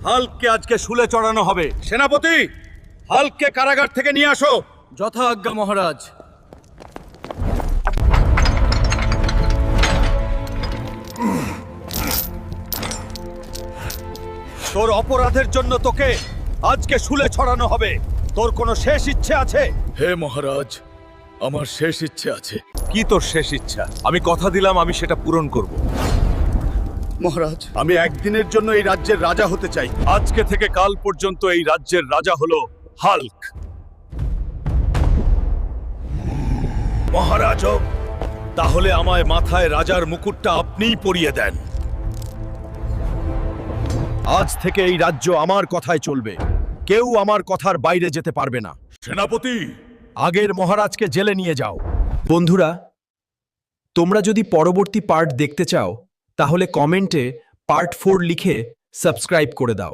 হাল্ককে আজকে শুলে চড়ানো হবে। সেনাপতি, হাল্ককে কারাগার থেকে নিয়ে আসো। যথা আজ্ঞা মহারাজ। তোর অপরাধের জন্য তোকে আজকে শুলে ছড়ানো হবে। তোর কোনো শেষ ইচ্ছে আছে? হে মহারাজ, আমার শেষ ইচ্ছে আছে। কি তোর শেষ ইচ্ছা? আমি কথা দিলাম আমি সেটা পূরণ করব। মহারাজ, আমি একদিনের জন্য এই রাজ্যের রাজা হতে চাই। আজকে থেকে কাল পর্যন্ত এই রাজ্যের রাজা হলো হাল্ক। মহারাজ, তাহলে আমায় মাথায় রাজার মুকুটটা আপনিই পরিয়ে দেন। আজ থেকে এই রাজ্য আমার কথায় চলবে। কেউ আমার কথার বাইরে যেতে পারবে না। সেনাপতি, আগের মহারাজকে জেলে নিয়ে যাও। বন্ধুরা, তোমরা যদি পরবর্তী পার্ট দেখতে চাও তাহলে কমেন্টে পার্ট 4 লিখে সাবস্ক্রাইব করে দাও।